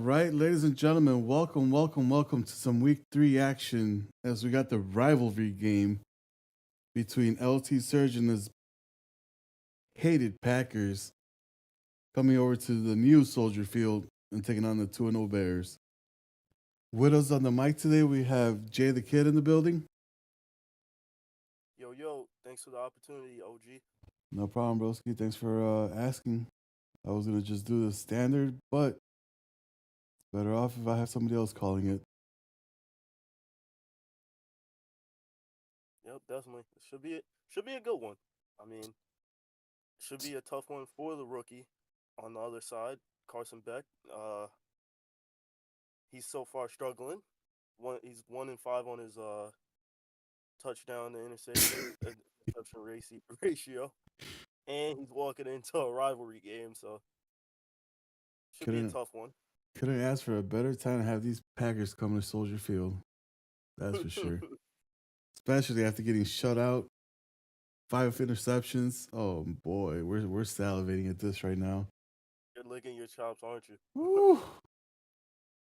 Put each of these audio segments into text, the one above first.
right, ladies and gentlemen, welcome to some week 3 action as we got the rivalry game between LT Surge and his hated Packers coming over to the new Soldier Field and taking on the 2-0 Bears. With us on the mic today, we have Jay the Kid in the building. Yo, thanks for the opportunity, OG. No problem, broski. Thanks for asking. I was going to just do the standard, but better off if I have somebody else calling it. Yep, definitely. It should be a good one. I mean, should be a tough one for the rookie on the other side, Carson Beck. He's so far struggling. He's 1-5 on his touchdown to interception ratio, and he's walking into a rivalry game, so should be a Couldn't tough one. couldn't ask for a better time to have these Packers come to Soldier Field. That's for sure. Especially after getting shut out, 5 interceptions. Oh boy, we're salivating at this right now. You're licking your chops, aren't you? Woo.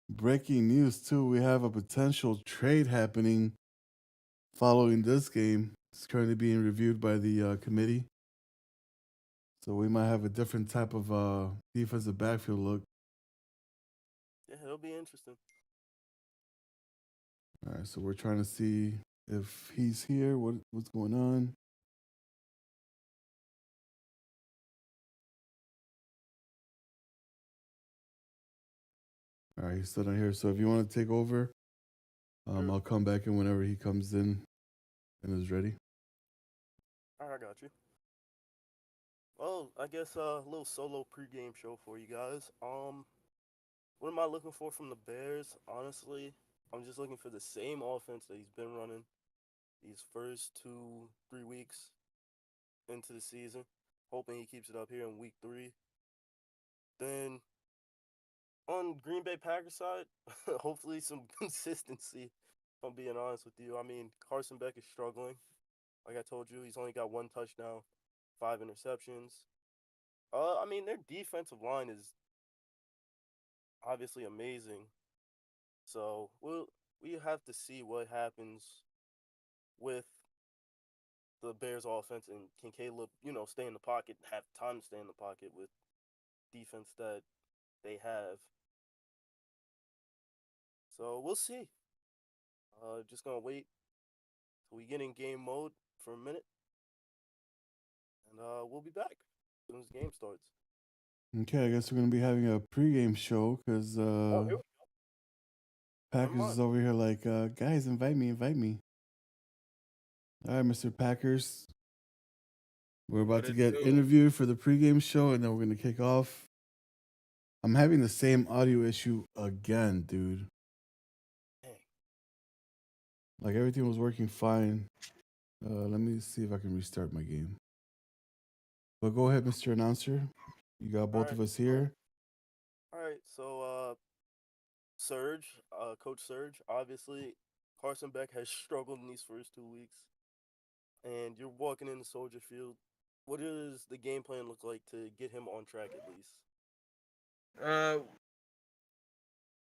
Breaking news too: we have a potential trade happening following this game. It's currently being reviewed by the committee, so we might have a different type of defensive backfield look. Yeah, it'll be interesting. All right, so we're trying to see if he's here. What's going on? All right, he's still not here. So if you want to take over, Sure. I'll come back in whenever he comes in and is ready. All right, I got you. Well, I guess a little solo pregame show for you guys. What am I looking for from the Bears? Honestly, I'm just looking for the same offense that he's been running these first 2, 3 weeks into the season. Hoping he keeps it up here in week 3. Then on Green Bay Packers side, hopefully some consistency. If I'm being honest with you, I mean Carson Beck is struggling. Like I told you, he's only got 1 touchdown, 5 interceptions. I mean their defensive line is obviously amazing. So we have to see what happens with the Bears offense and can Caleb, stay in the pocket, have time to stay in the pocket with defense that they have. So we'll see. Just gonna wait till we get in game mode for a minute, and we'll be back as soon as the game starts. Okay, I guess we're gonna be having a pregame show because Oh, here we go. Never Packers mind. is over here like, guys, invite me. All right, Mr. Packers, we're about What to it get do? interviewed for the pregame show, and then we're gonna kick off. I'm having the same audio issue again, dude. Dang. Like everything was working fine. Let me see if I can restart my game. But go ahead, Mr. Announcer. You got both All of right. us here. All right. So Surge, Coach Surge, obviously Carson Beck has struggled in these first 2 weeks, and you're walking into Soldier Field. What does the game plan look like to get him on track at least? Uh,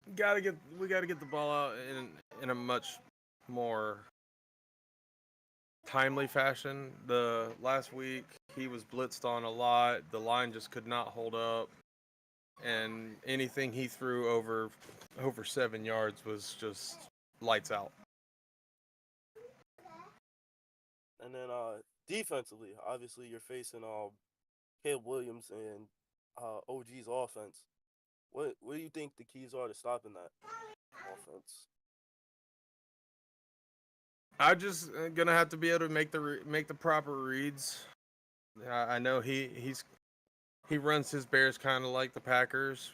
we gotta get the ball out in a much more timely fashion. The last week he was blitzed on a lot. The line just could not hold up, and anything he threw over 7 yards was just lights out. And then defensively, obviously you're facing Caleb Williams and OG's offense. What do you think the keys are to stopping that offense? I just gonna have to be able to make the proper reads. I know he runs his Bears kind of like the Packers.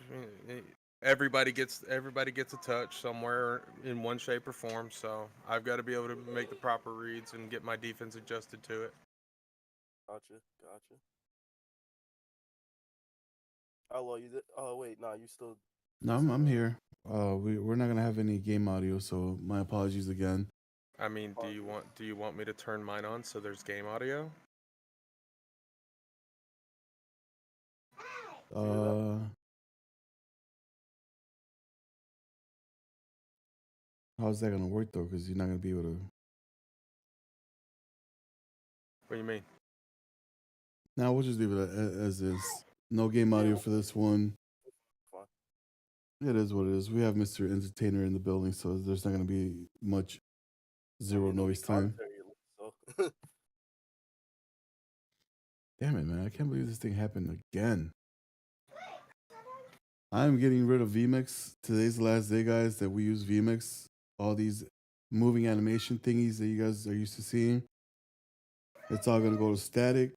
Everybody gets a touch somewhere in one shape or form. So I've got to be able to make the proper reads and get my defense adjusted to it. Gotcha. How are you? Oh wait, nah, you still No, just I'm here. We're not gonna have any game audio, so my apologies again. I mean, do you want me to turn mine on so there's game audio? hear that? How's that gonna work though? Because you're not gonna be able to. What do you mean? Now we'll just leave it as is. No game audio for this one. Fine. It is what it is. We have Mr. Entertainer in the building, so there's not gonna be much zero There'll be noise time. commentary at least, so. Damn it, man! I can't believe this thing happened again. I'm getting rid of VMix. Today's the last day, guys, that we use VMix. All these moving animation thingies that you guys are used to seeing. It's all gonna go to static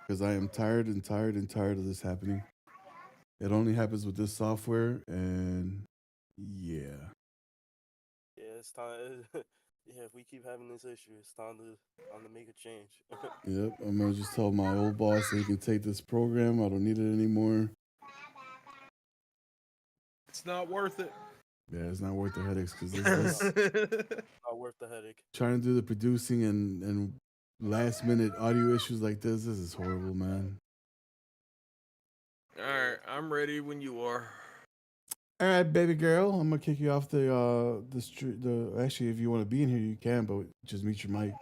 because I am tired of this happening. It only happens with this software, and yeah. Yeah, it's time. Yeah, if we keep having this issue, it's time to make a change. Yep, I'm gonna just tell my old boss that he can take this program. I don't need it anymore. It's not worth it. Yeah, it's not worth the headaches because this Not worth the headache. trying to do the producing and last minute audio issues like this is horrible, man. All right, I'm ready when you are. All right, baby girl, I'm gonna kick you off the street. Actually, if you want to be in here, you can, but just mute your mic.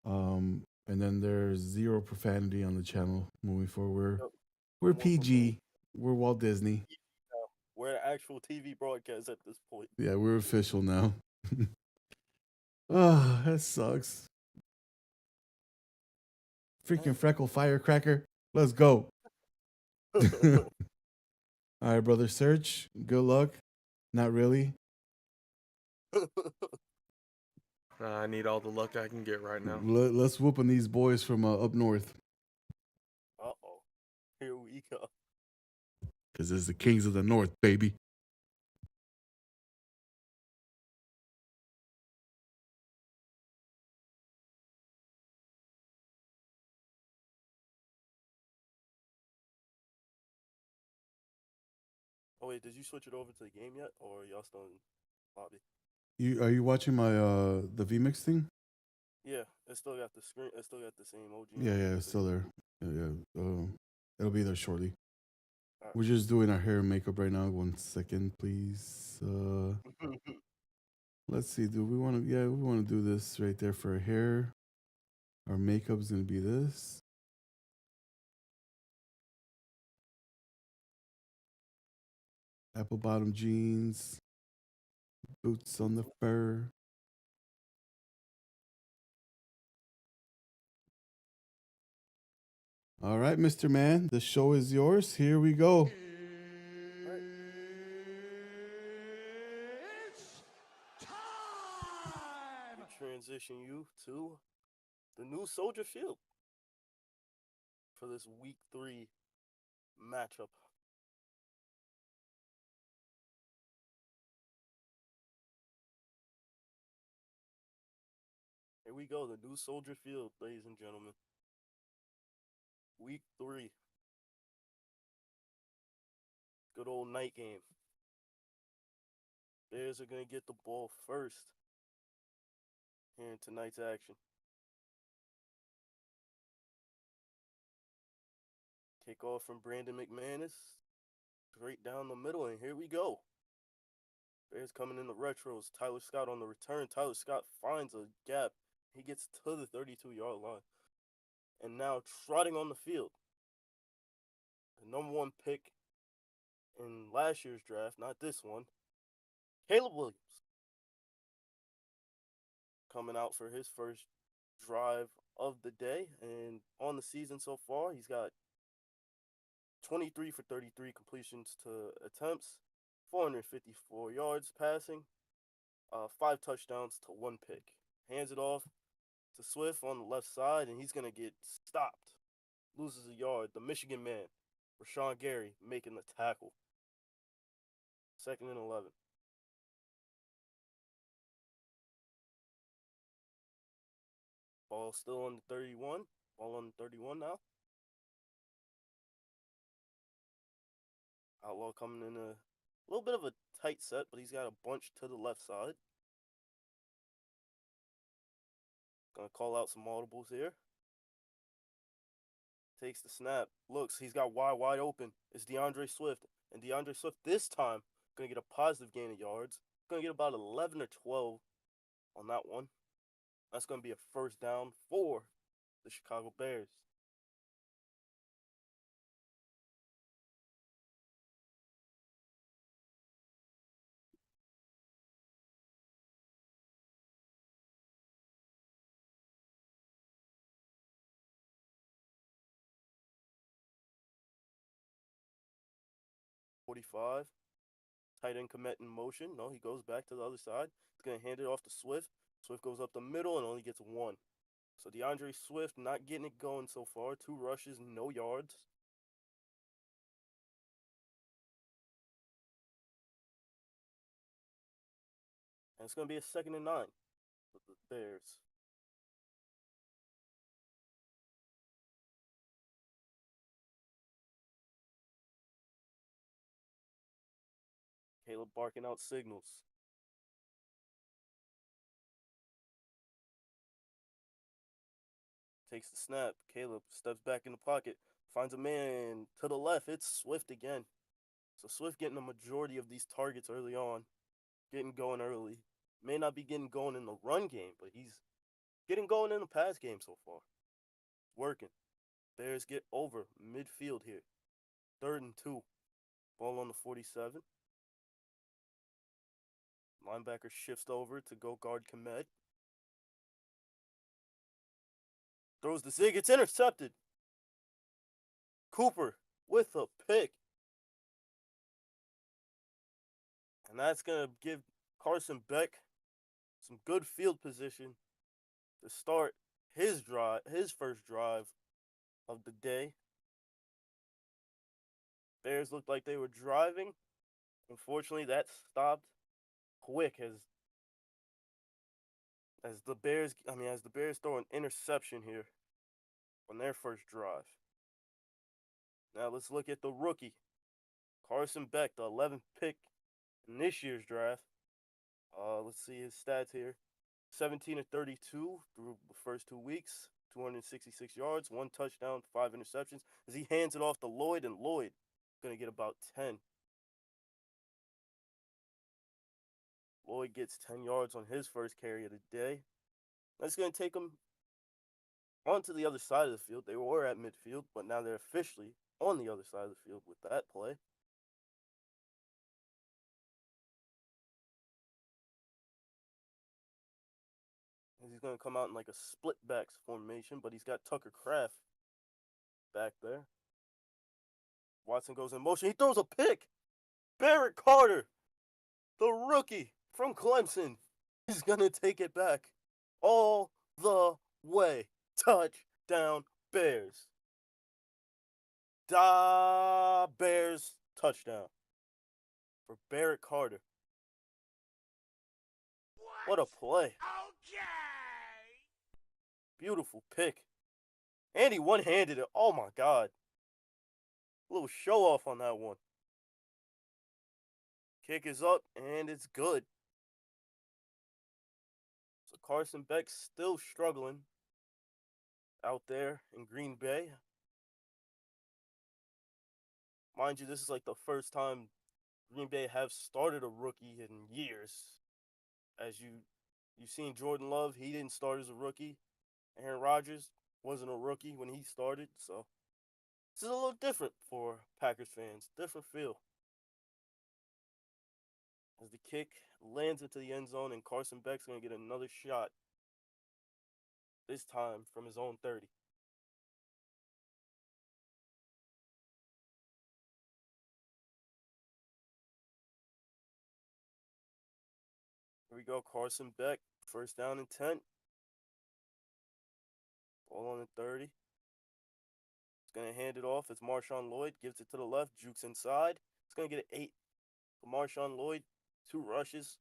And then there's zero profanity on the channel moving forward. Yep. We're More PG. We're Walt Disney. We're an actual TV broadcast at this point. Yeah, we're official now. Oh, that sucks. Freaking freckle firecracker. Let's go. All right, brother Search. Good luck. Not really. I need all the luck I can get right now. Let's whoop on these boys from up north. Uh-oh. Here we go. Because it's the kings of the north, baby. Oh wait, did you switch it over to the game yet, or y'all still in lobby? Are you watching my the VMix thing? Yeah, it still got the screen. It still got the same OG. Yeah, it's still there. Yeah. It'll be there shortly. All We're just doing our hair and makeup right now. 1 second, please. right. Let's see. Do we want to? Yeah, we want to do this right there for our hair. Our makeup's gonna be this. Apple bottom jeans, boots on the fur. All right, Mr. Man, the show is yours. Here we go. We transition you to the new Soldier Field for this Week 3 matchup. Here we go, the new Soldier Field, ladies and gentlemen. Week 3. Good old night game. Bears are going to get the ball first here in tonight's action. Kickoff from Brandon McManus. Straight down the middle, and here we go. Bears coming in the retros. Tyler Scott on the return. Tyler Scott finds a gap. He gets to the 32-yard line. And now trotting on the field. The number 1 pick in last year's draft, not this one. Caleb Williams. Coming out for his first drive of the day. And on the season so far, he's got 23 for 33 completions to attempts, 454 yards passing, 5 touchdowns to 1 pick. Hands it off to Swift on the left side, and he's going to get stopped. Loses a yard. The Michigan man, Rashawn Gary, making the tackle. 2nd and 11. Ball still on the 31. Ball on the 31 now. Outlaw coming in a little bit of a tight set, but he's got a bunch to the left side. Gonna call out some audibles here. Takes the snap. Looks, he's got wide open. It's DeAndre Swift. And DeAndre Swift this time Going to get a positive gain of yards. Going to get about 11 or 12 on that one. That's going to be a first down for the Chicago Bears. .45. Tight end commit in motion. No, he goes back to the other side. He's going to hand it off to Swift. Swift goes up the middle and only gets one. So DeAndre Swift not getting it going so far. 2 rushes, no yards. And it's going to be a 2nd and 9 for the Bears. Caleb barking out signals. Takes the snap. Caleb steps back in the pocket. Finds a man to the left. It's Swift again. So Swift getting a majority of these targets early on. Getting going early. May not be getting going in the run game, but he's getting going in the pass game so far. Working. Bears get over midfield here. 3rd and 2. Ball on the 47. Linebacker shifts over to go guard Komet. Throws the zig. It's intercepted. Cooper with a pick. And that's going to give Carson Beck some good field position to start his first drive of the day. Bears looked like they were driving. Unfortunately, that stopped quick as the Bears throw an interception here on their first drive. Now let's look at the rookie, Carson Beck, the 11th pick in this year's draft. Let's see his stats here. 17 of 32 through the first 2 weeks, 266 yards, 1 touchdown, 5 interceptions. As he hands it off to Lloyd, and Lloyd going to get about 10. Lloyd gets 10 yards on his first carry of the day. That's going to take him onto the other side of the field. They were at midfield, but now they're officially on the other side of the field with that play. He's going to come out in like a split backs formation, but he's got Tucker Kraft back there. Watson goes in motion. He throws a pick. Barrett Carter, the rookie from Clemson, is going to take it back all the way. Touchdown, Bears. Bears touchdown for Barrett Carter. What a play. Okay. Beautiful pick. And he one-handed it. Oh, my God. A little show-off on that one. Kick is up, and it's good. So Carson Beck still struggling out there in Green Bay. Mind you, this is like the first time Green Bay have started a rookie in years. As you've seen Jordan Love, he didn't start as a rookie. Aaron Rodgers wasn't a rookie when he started, so this is a little different for Packers fans. Different feel. As the kick lands into the end zone, and Carson Beck's going to get another shot. This time from his own 30. Here we go, Carson Beck. First down and 10. Ball on the 30. He's going to hand it off. It's Marshawn Lloyd. Gives it to the left. Jukes inside. He's going to get an 8 for Marshawn Lloyd. 2 rushes.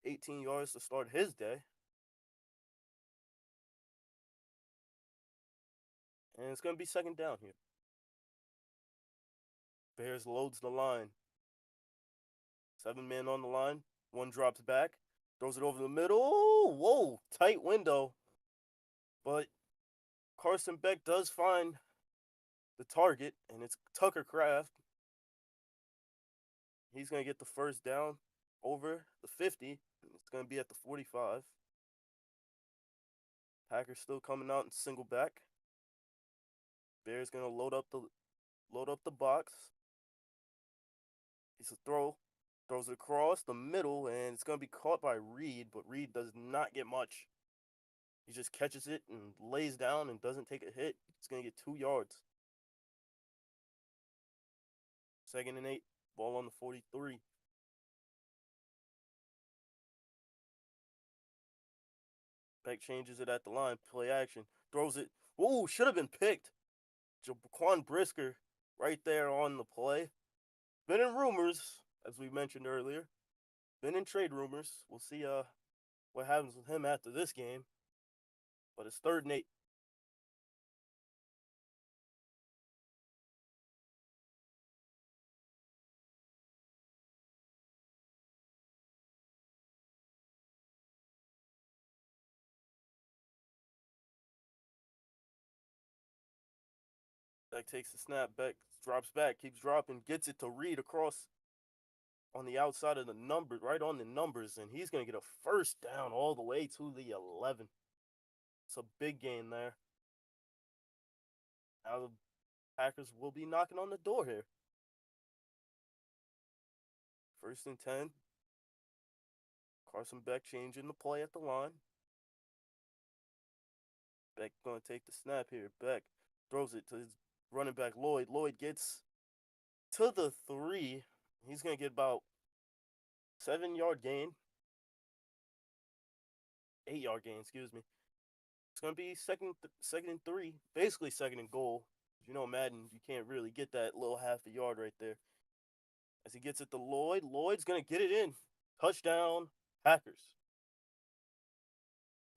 18 yards to start his day. And it's going to be 2nd down here. Bears loads the line. 7 men on the line. 1 drops back. Throws it over the middle. Oh, whoa. Tight window. But Carson Beck does find the target, and it's Tucker Kraft. He's going to get the first down over the 50. It's going to be at the 45. Packers still coming out in single back. Bears going to load up the box. It's a throw. Throws it across the middle, and it's going to be caught by Reed, but Reed does not get much. He just catches it and lays down and doesn't take a hit. It's going to get 2 yards. 2nd and 8. Ball on the 43. Beck changes it at the line. Play action. Throws it. Ooh, should have been picked. Jaquan Brisker right there on the play. Been in rumors, as we mentioned earlier. Been in trade rumors. We'll see what happens with him after this game. But it's 3rd and 8. Beck takes the snap. Beck drops back, keeps dropping, gets it to Reed across on the outside of the numbers, right on the numbers, and he's going to get a first down all the way to the 11. It's a big gain there. Now the Packers will be knocking on the door here. 1st and 10. Carson Beck changing the play at the line. Beck going to take the snap here. Beck throws it to his running back Lloyd. Lloyd gets to the 3. He's going to get about 7-yard gain. 8-yard gain, excuse me. It's going to be second and 3. Basically 2nd and goal. You know, Madden, you can't really get that little half a yard right there. As he gets it to Lloyd, Lloyd's going to get it in. Touchdown, Packers.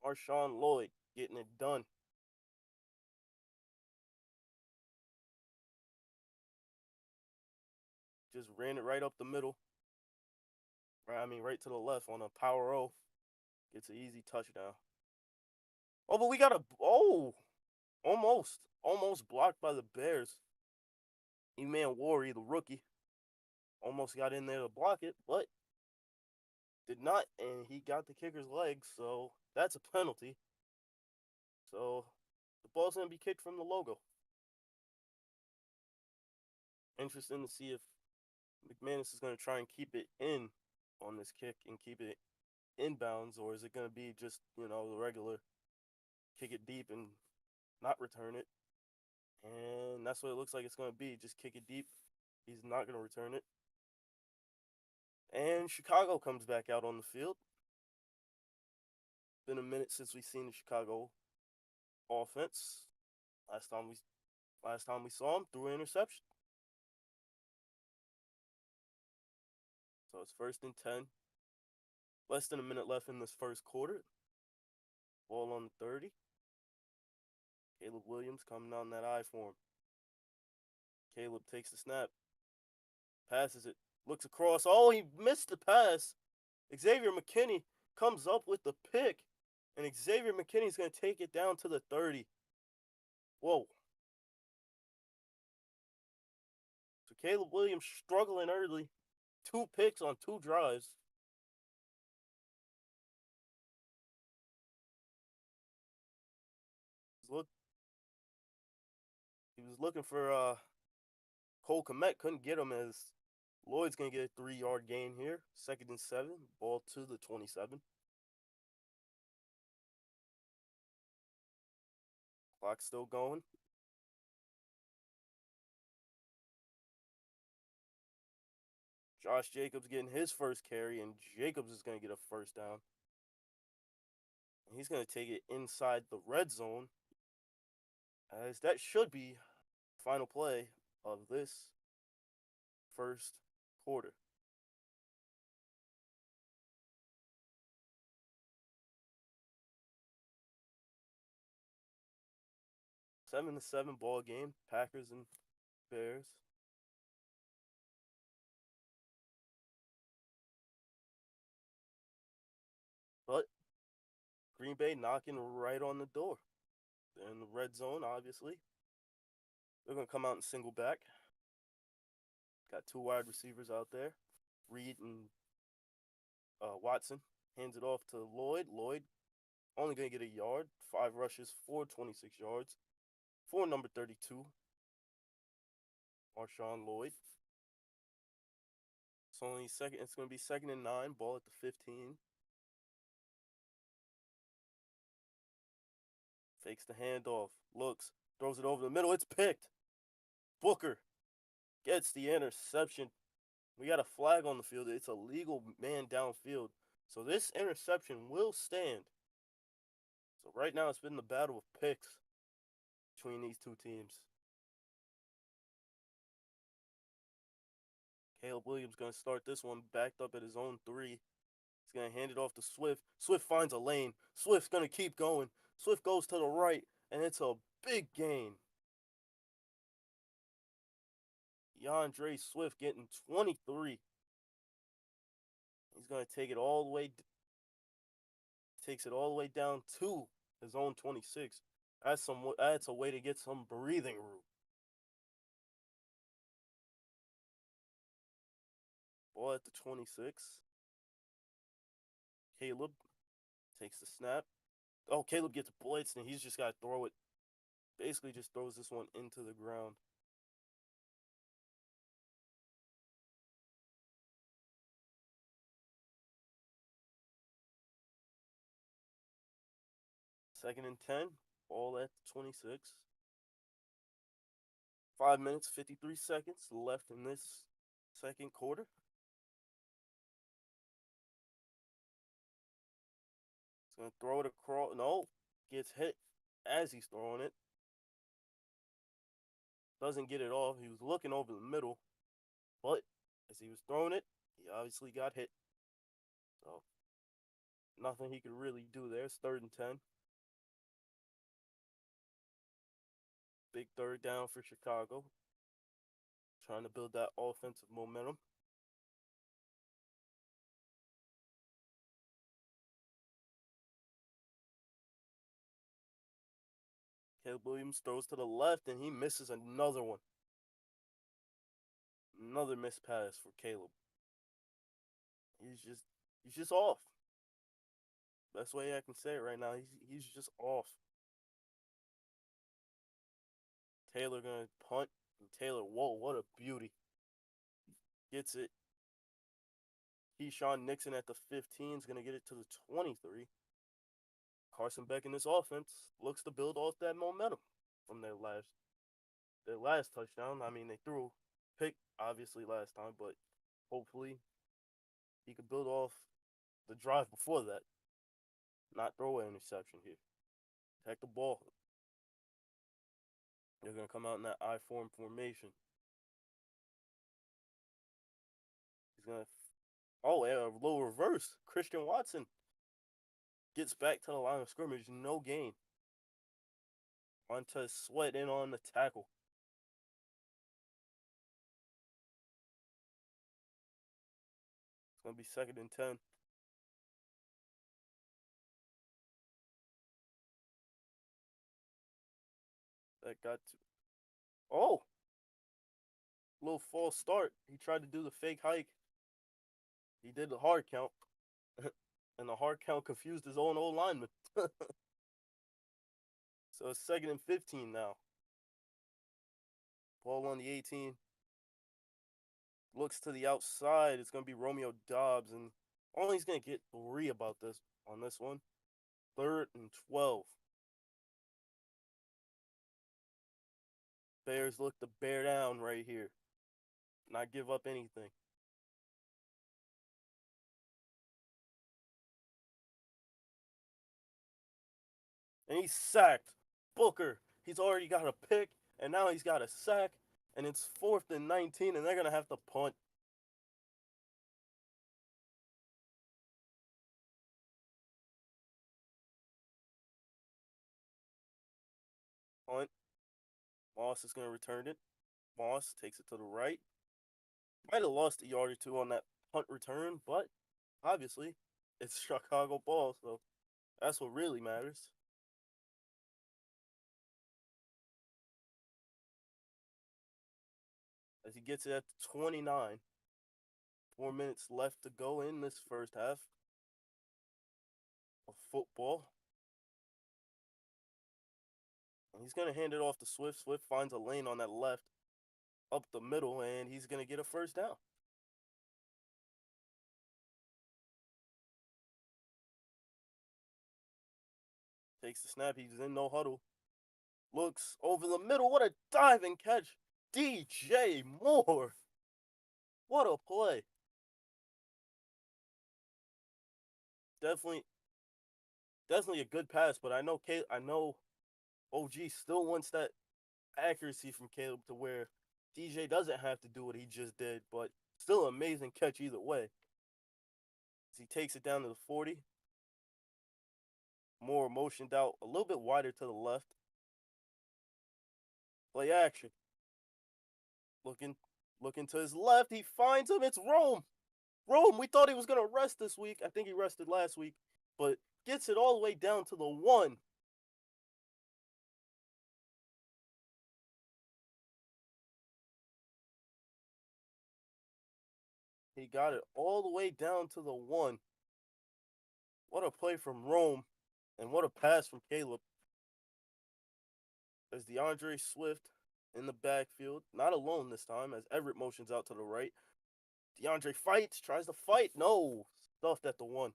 Marshawn Lloyd getting it done. Just ran it right up the middle. Right to the left on a power O. Gets an easy touchdown. Oh, but we got almost blocked by the Bears. E-Man Worry, the rookie, almost got in there to block it, but did not, and he got the kicker's leg, so that's a penalty. So the ball's going to be kicked from the logo. Interesting to see if McManus is going to try and keep it in on this kick and keep it inbounds, or is it going to be just, the regular kick it deep and not return it? And that's what it looks like it's going to be. Just kick it deep. He's not going to return it. And Chicago comes back out on the field. Been a minute since we've seen the Chicago offense. Last time we saw him, threw an interception. So it's 1st and 10. Less than a minute left in this first quarter. Ball on the 30. Caleb Williams coming on that eye for him. Caleb takes the snap. Passes it. Looks across. Oh, he missed the pass. Xavier McKinney comes up with the pick. And Xavier McKinney's going to take it down to the 30. Whoa. So Caleb Williams struggling early. 2 picks on 2 drives. He was looking for Cole Kmet. Couldn't get him, as Lloyd's going to get a 3-yard gain here. 2nd and 7. Ball to the 27. Clock still going. Josh Jacobs getting his first carry, and Jacobs is going to get a first down. And he's going to take it inside the red zone, as that should be the final play of this first quarter. – 7-7 ball game. Packers and Bears. But Green Bay knocking right on the door. They're in the red zone, obviously. They're going to come out in single back. Got 2 wide receivers out there. Reed and Watson. Hands it off to Lloyd. Lloyd only going to get a yard. 5 rushes for 26 yards. For number 32, Marshawn Lloyd. It's only second. It's going to be 2nd and 9. Ball at the 15. Fakes the handoff. Looks. Throws it over the middle. It's picked. Booker gets the interception. We got a flag on the field. It's a legal man downfield. So this interception will stand. So right now it's been the battle of picks between these two teams. Caleb Williams going to start this one backed up at his own 3. He's going to hand it off to Swift. Swift finds a lane. Swift's going to keep going. Swift goes to the right, and it's a big gain. DeAndre Swift getting 23. He's going to take it all the way. Takes it all the way down to his own 26. That's a way to get some breathing room. Ball at the 26. Caleb takes the snap. Oh, Caleb gets blitzed, and he's just got to throw it. Basically just throws this one into the ground. Second and 10. Ball at the 26. 5 minutes, 53 seconds left in this second quarter. He's going to throw it across. No, gets hit as he's throwing it. Doesn't get it off. He was looking over the middle, but as he was throwing it, he obviously got hit. So, nothing he could really do there. It's 3rd and 10. Big 3rd down for Chicago. Trying to build that offensive momentum. Caleb Williams throws to the left, and he misses another one. Another missed pass for Caleb. He's just off. Best way I can say it right now. He's just off. Taylor gonna punt. And Taylor, whoa, what a beauty. Gets it. Keyshawn Nixon at the 15 is gonna get it to the 23. Carson Beck in this offense looks to build off that momentum from their last touchdown. I mean, they threw a pick obviously last time, but hopefully he could build off the drive before that. Not throw an interception here. Attack the ball. They're going to come out in that I-form formation. He's going to... Oh, yeah, a little reverse. Christian Watson gets back to the line of scrimmage. No gain. Montez Sweat in on the tackle. It's going to be 2nd and 10. That got to... Oh! Little false start. He tried to do the fake hike. He did the hard count. And the hard count confused his own old lineman. So it's 2nd and 15 now. Ball on the 18. Looks to the outside. It's going to be Romeo Dobbs. And only he's going to get 3 about this on this one. 3rd and 12. Bears look to bear down right here. Not give up anything. And he's sacked. Booker, he's already got a pick, and now he's got a sack, and it's 4th and 19, and they're going to have to punt. Punt. Moss is going to return it. Moss takes it to the right. Might have lost a yard or 2 on that punt return, but obviously it's Chicago ball, so that's what really matters. As he gets it at the 29. 4 minutes left to go in this first half of football. And he's going to hand it off to Swift. Swift finds a lane on that left up the middle, and he's going to get a first down. Takes the snap. He's in no huddle. Looks over the middle. What a diving catch. DJ Moore. What a play. Definitely a good pass, but I know OG still wants that accuracy from Caleb to where DJ doesn't have to do what he just did, but still an amazing catch either way. As he takes it down to the 40. Moore motioned out a little bit wider to the left. Play action. Looking to his left. He finds him. It's Rome. Rome, we thought he was going to rest this week. I think he rested last week, but gets it all the way down to the 1. He got it all the way down to the 1. What a play from Rome, and what a pass from Caleb. There's DeAndre Swift in the backfield, not alone this time, as Everett motions out to the right. DeAndre fights, tries to fight. No, stuffed at the 1.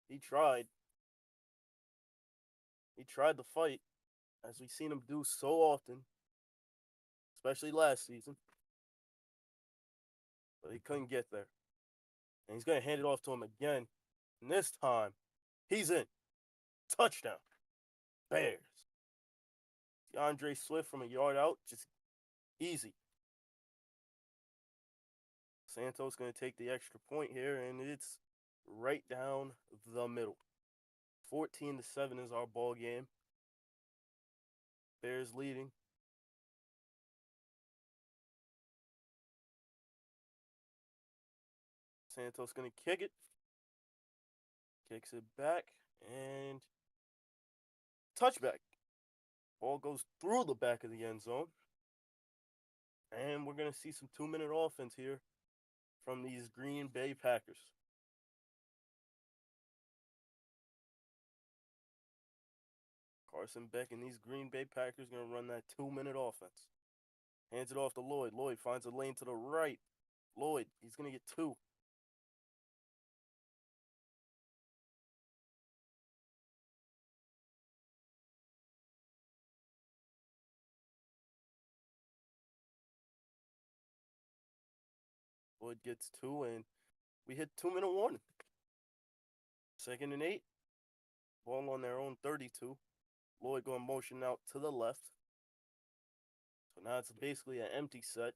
He tried. He tried to fight, as we've seen him do so often, especially last season. But he couldn't get there. And he's going to hand it off to him again. And this time, he's in. Touchdown. Bears. DeAndre Swift from a yard out, just easy. Santos going to take the extra point here, and it's right down the middle. 14-7 is our ball game. Bears leading. Santos going to kick it. Kicks it back, and touchback. Ball goes through the back of the end zone. And we're going to see some 2-minute offense here from these Green Bay Packers. Carson Beck and these Green Bay Packers going to run that 2-minute offense. Hands it off to Lloyd. Lloyd finds a lane to the right. Lloyd, he's going to get 2. Lloyd gets 2, and we hit 2-minute warning. 2nd and 8. Ball on their own 32. Lloyd going motion out to the left. So now it's basically an empty set.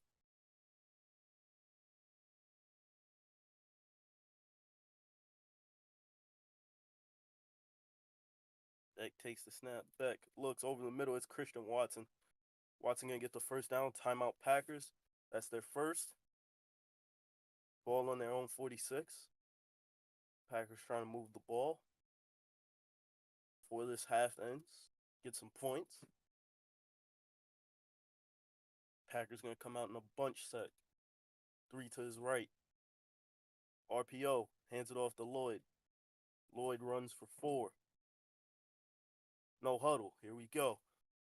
Beck takes the snap. Beck looks over the middle. It's Christian Watson. Watson going to get the first down. Timeout Packers. That's their first. Ball on their own 46. Packers trying to move the ball before this half ends. Get some points. Packers going to come out in a bunch set. 3 to his right. RPO. Hands it off to Lloyd. Lloyd runs for 4. No huddle. Here we go.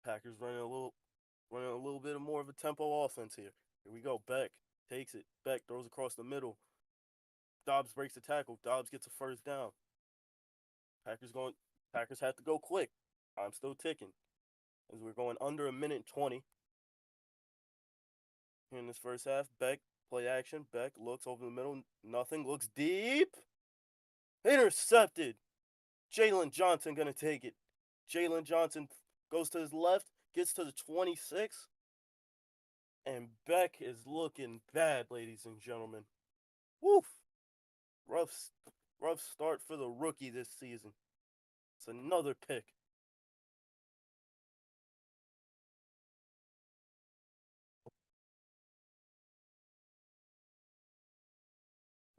Packers running a little bit more of a tempo offense here. Here we go. Beck takes it. Beck throws across the middle. Dobbs breaks the tackle. Dobbs gets a first down. Packers have to go quick. I'm still ticking. As we're going under 1:20 here in this first half. Beck, play action. Beck looks over the middle. Nothing. Looks deep. Intercepted. Jalen Johnson going to take it. Jalen Johnson goes to his left, gets to the 26. And Beck is looking bad, ladies and gentlemen. Woof. Rough start for the rookie this season. It's another pick.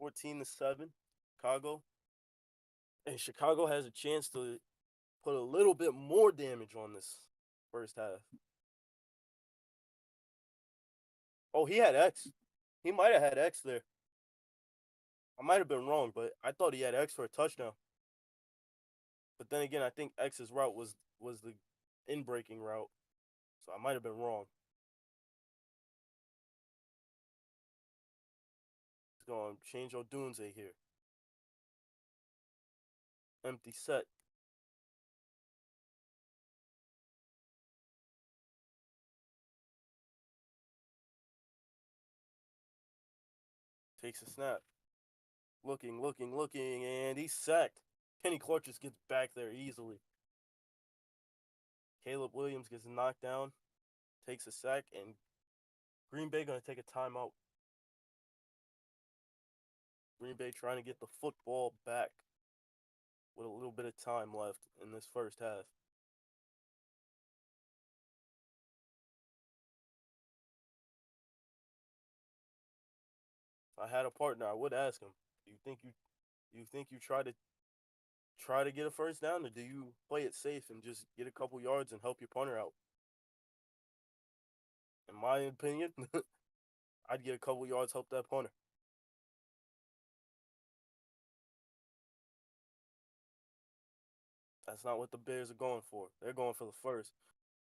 $14-7, Chicago. And Chicago has a chance to put a little bit more damage on this first half. Oh, he had X. He might have had X there. I might have been wrong, but I thought he had X for a touchdown. But then again, I think X's route was the in breaking route, so I might have been wrong. He's going to change Odunze here. Empty set. Takes a snap. Looking, and he's sacked. Kenny Clark just gets back there easily. Caleb Williams gets knocked down, takes a sack, and Green Bay going to take a timeout. Green Bay trying to get the football back with a little bit of time left in this first half. If I had a partner, I would ask him, do you think you try to get a first down, or do you play it safe and just get a couple yards and help your punter out? In my opinion, I'd get a couple yards, help that punter. That's not what the Bears are going for. They're going for the first.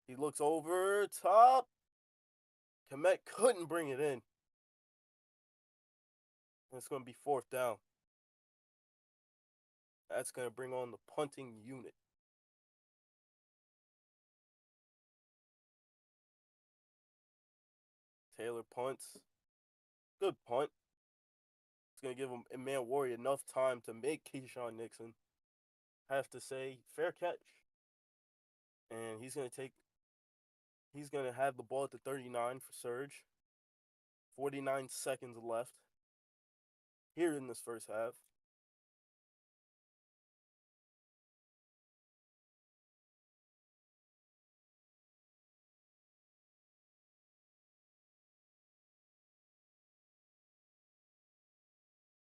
He looks over top. Komet couldn't bring it in. And it's going to be fourth down. That's going to bring on the punting unit. Taylor punts. Good punt. It's going to give him man Warrior enough time to make Keyshawn Nixon have to say fair catch. And he's going to have the ball at the 39 for Surge. 49 seconds left here in this first half.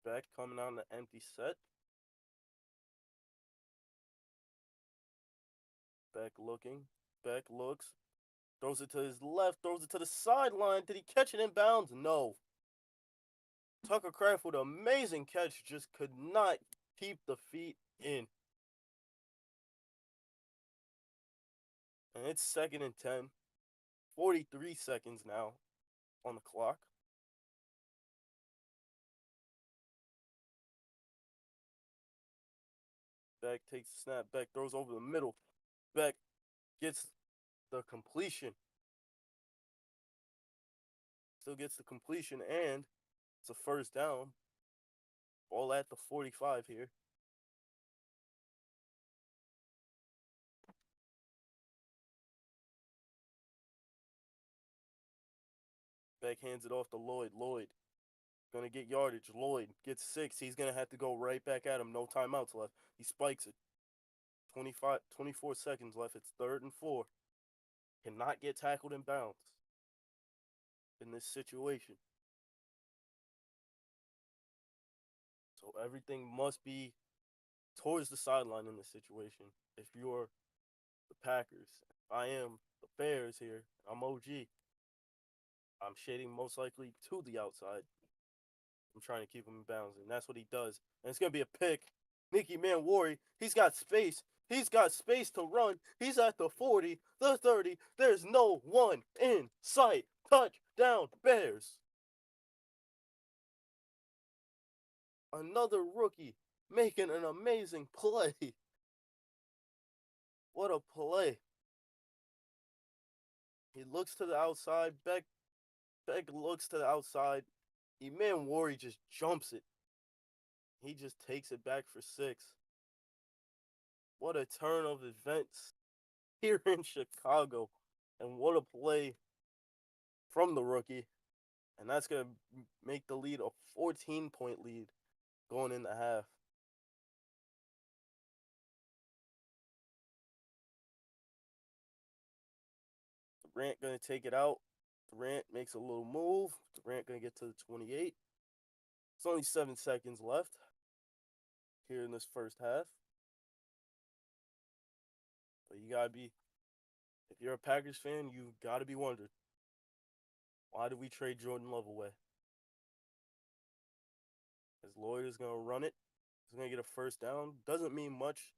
Beck coming on the empty set. Beck looking. Beck looks. Throws it to his left. Throws it to the sideline. Did he catch it in bounds? No. Tucker Kraft with an amazing catch. Just could not keep the feet in. And it's 2nd and 10. 43 seconds now on the clock. Beck takes the snap. Beck throws over the middle. Beck gets the completion. Still gets the completion, and it's a first down. All at the 45 here. Beck hands it off to Lloyd. Lloyd going to get yardage. Lloyd gets 6. He's going to have to go right back at him. No timeouts left. He spikes it. 24 seconds left. It's 3rd and 4. Cannot get tackled in bounds in this situation. So everything must be towards the sideline in this situation. If you're the Packers, if I am the Bears here, I'm OG. I'm shading most likely to the outside. I'm trying to keep him in bounds, and that's what he does. And it's going to be a pick. Nicky Manwari, he's got space. He's got space to run. He's at the 40, the 30. There's no one in sight. Touchdown, Bears. Another rookie making an amazing play. What a play. He looks to the outside. Beck looks to the outside. Eman Wari just jumps it. He just takes it back for 6. What a turn of events here in Chicago. And what a play from the rookie. And that's going to make the lead a 14-point lead going into half. Durant going to take it out. Durant makes a little move. Durant going to get to the 28. It's only 7 seconds left here in this first half. But you got to be, if you're a Packers fan, you've got to be wondering, Why did we trade Jordan Love away? As Lloyd is going to run it. He's going to get a first down. Doesn't mean much,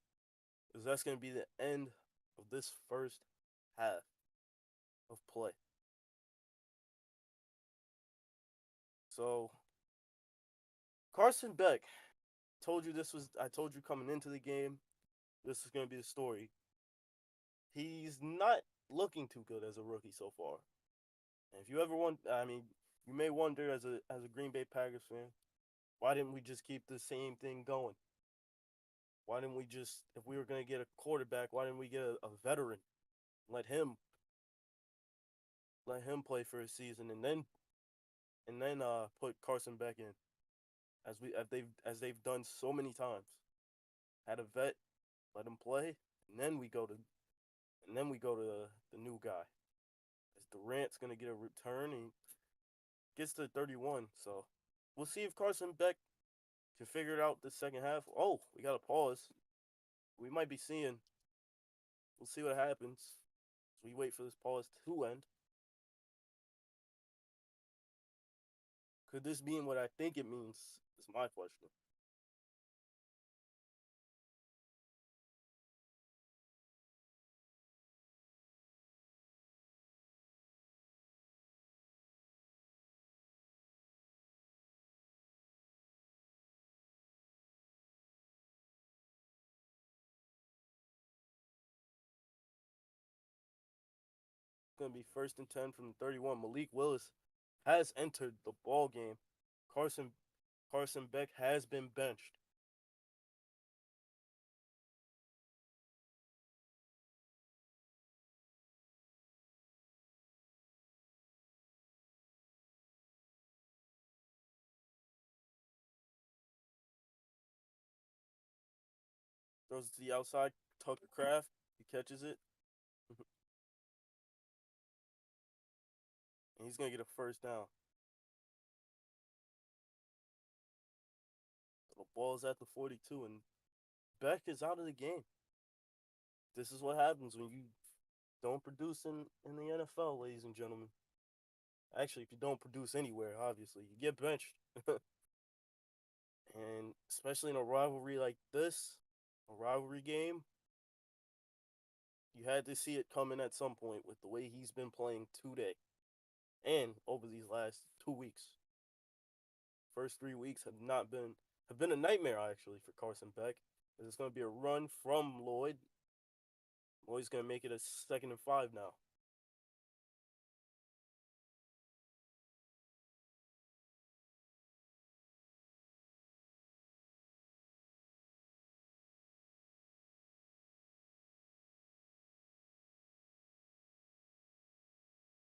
because that's going to be the end of this first half of play. So, Carson Beck, I told you coming into the game, this is going to be the story. He's not looking too good as a rookie so far. And if you ever you may wonder as a Green Bay Packers fan, why didn't we just keep the same thing going? Why didn't we just, if we were going to get a quarterback, why didn't we get a veteran? Let him play for a season and then put Carson Beck in as they've done so many times. Had a vet, let him play, and then we go to the new guy. As Durant's gonna get a return and gets to 31. So we'll see if Carson Beck can figure it out this second half. Oh, we got a pause. We might be seeing. We'll see what happens. So we wait for this pause to end. Could this mean what I think it means? Is my question. It's gonna be 1st and 10 from the 31. Malik Willis has entered the ball game. Carson Beck has been benched. Throws it to the outside. Tucker Craft. He catches it. And he's going to get a first down. The ball's at the 42, and Beck is out of the game. This is what happens when you don't produce in the NFL, ladies and gentlemen. Actually, if you don't produce anywhere, obviously, you get benched. And especially in a rivalry like this, a rivalry game, you had to see it coming at some point with the way he's been playing today and over these last 2 weeks. First 3 weeks have been a nightmare actually for Carson Beck. It's going to be a run from Lloyd. Lloyd's going to make it a 2nd and 5 now.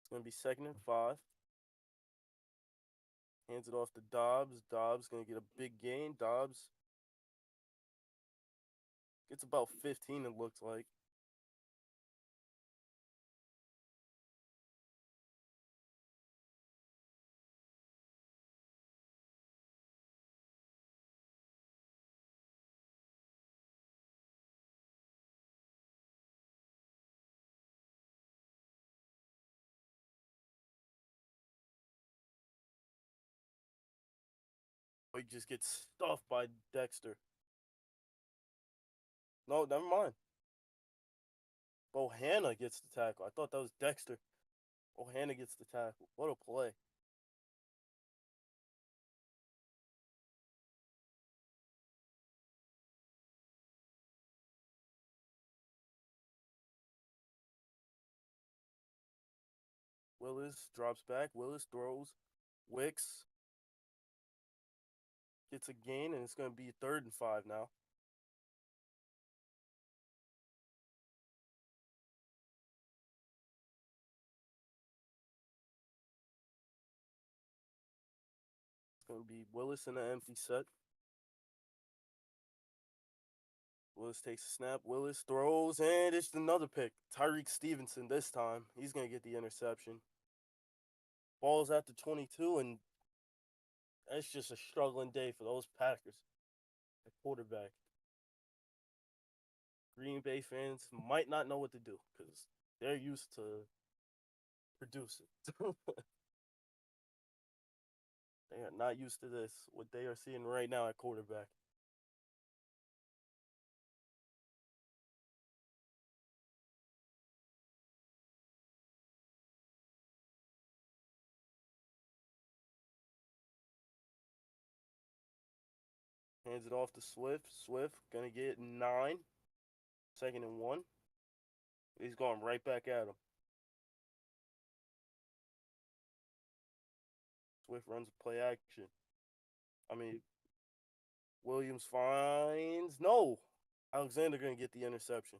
It's going to be 2nd and 5. Hands it off to Dobbs. Dobbs going to get a big gain. Dobbs gets about 15, it looks like. He just gets stuffed by Dexter. No, never mind. Bohanna gets the tackle. I thought that was Dexter. Bohanna gets the tackle. What a play. Willis drops back. Willis throws. Wicks gets a gain, and it's going to be 3rd and 5 now. It's going to be Willis in an empty set. Willis takes a snap. Willis throws, and it's another pick. Tyreek Stevenson this time. He's going to get the interception. Ball's at the 22, and that's just a struggling day for those Packers at quarterback. Green Bay fans might not know what to do because they're used to producing. They are not used to this, what they are seeing right now at quarterback. Hands it off to Swift. Swift gonna get 9. 2nd and 1. He's going right back at him. Swift runs a play action. Williams finds no. Alexander gonna get the interception.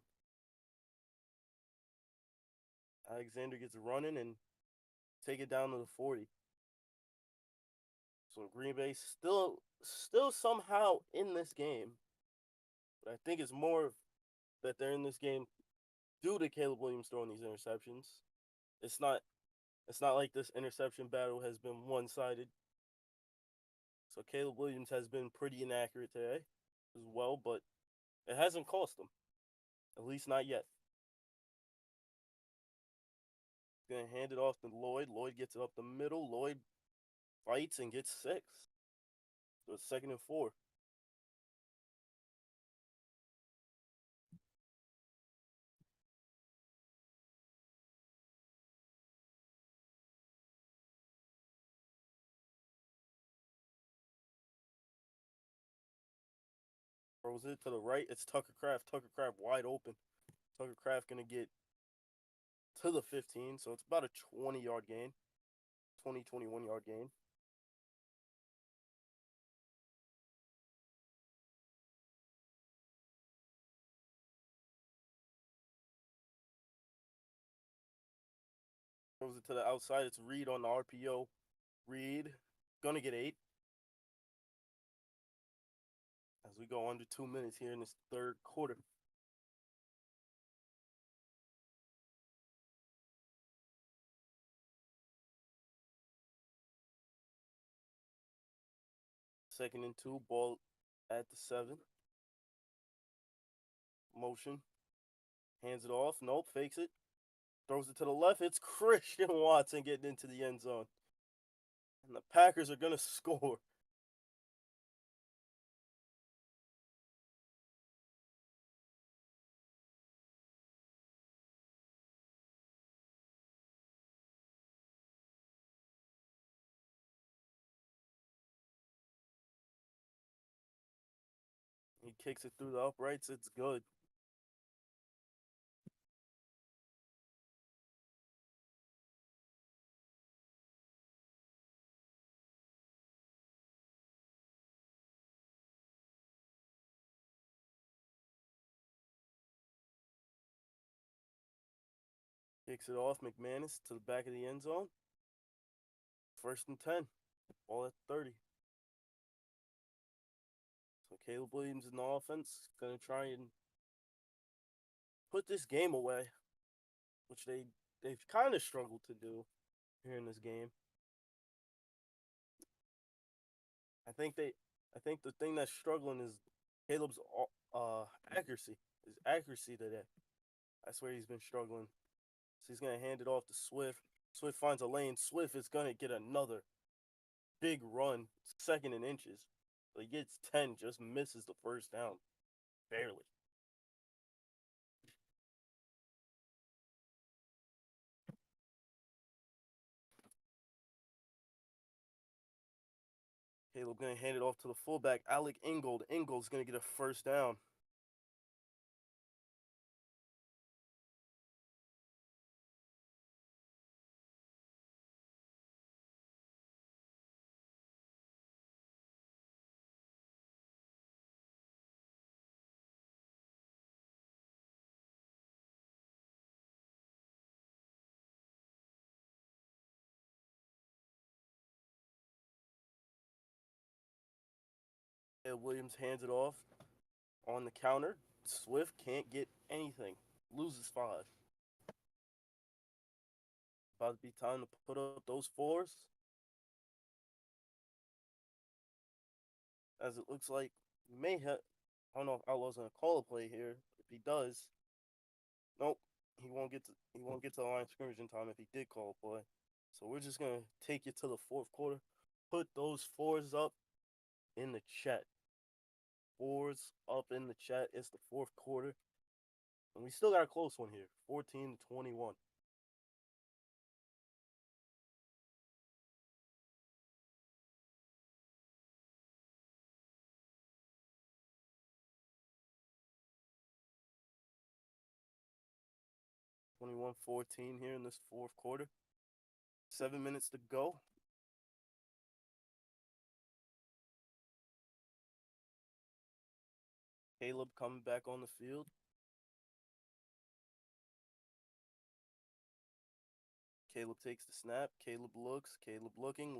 Alexander gets running and take it down to the 40. So Green Bay still somehow in this game. But I think it's more that they're in this game due to Caleb Williams throwing these interceptions. It's not like this interception battle has been one-sided. So Caleb Williams has been pretty inaccurate today as well, but it hasn't cost him. At least not yet. Gonna hand it off to Lloyd. Lloyd gets it up the middle. Lloyd fights and gets 6. So it's 2nd and 4. Throws it to the right. It's Tucker Kraft. Tucker Kraft wide open. Tucker Kraft gonna get to the 15, so it's about a 20-yard gain. 21-yard gain. Throws it to the outside. It's Reed on the RPO. Reed gonna get 8. As we go under 2 minutes here in this third quarter. Second and 2, ball at the 7. Motion. Hands it off. Nope, fakes it. Throws it to the left. It's Christian Watson getting into the end zone. And the Packers are going to score. He kicks it through the uprights. It's good. Kicks it off. McManus to the back of the end zone. 1st and 10. Ball at 30. So Caleb Williams in the offense going to try and put this game away, which they've kind of struggled to do here in this game. I think the thing that's struggling is Caleb's accuracy. His accuracy today. That's where he's been struggling. So he's gonna hand it off to Swift. Swift finds a lane. Swift is gonna get another big run, 2nd in inches. So he gets 10, just misses the first down. Barely. Caleb gonna hand it off to the fullback, Alec Ingold. Ingold's gonna get a first down. Williams hands it off on the counter. Swift can't get anything. Loses 5. About to be time to put up those 4s. As it looks like may have. I don't know if Outlaw's gonna call a play here. If he does, nope, he won't get to the line of scrimmage in time if he did call a play. So we're just gonna take you to the 4th quarter. put those fours up in the chat. Fours up in the chat. It's the fourth quarter. And we still got a close one here. 14-21. (21-14) here in this fourth quarter. 7 minutes to go. Caleb coming back on the field. Caleb takes the snap. Caleb looks. Caleb looking.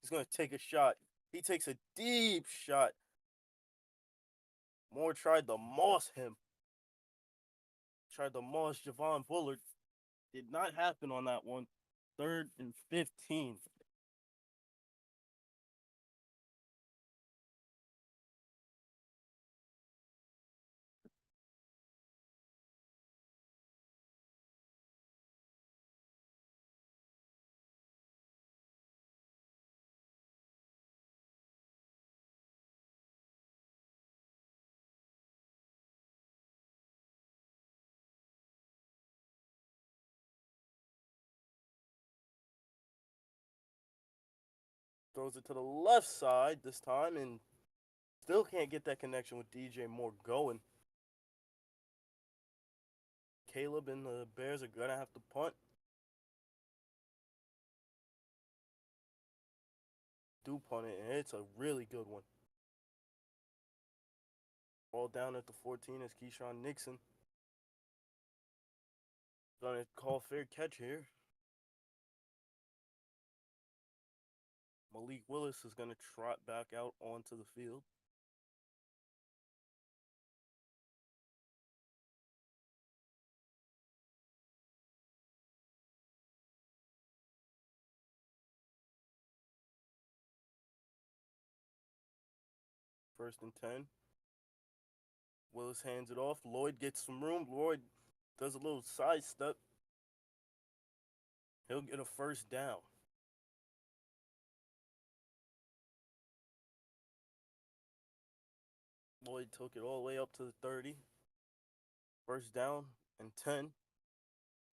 He's going to take a shot. He takes a deep shot. Moore tried to moss him. Tried to moss Javon Bullard. Did not happen on that one. 3rd and 15. Throws it to the left side this time and still can't get that connection with DJ Moore going. Caleb and the Bears are going to have to punt. Do punt it, and it's a really good one. Ball down at the 14 is Keyshawn Nixon. Gonna call fair catch here. Malik Willis is gonna trot back out onto the field. First and 10. Willis hands it off. Lloyd gets some room. Lloyd does a little sidestep. He'll get a first down. Lloyd took it all the way up to the 30. First down and 10.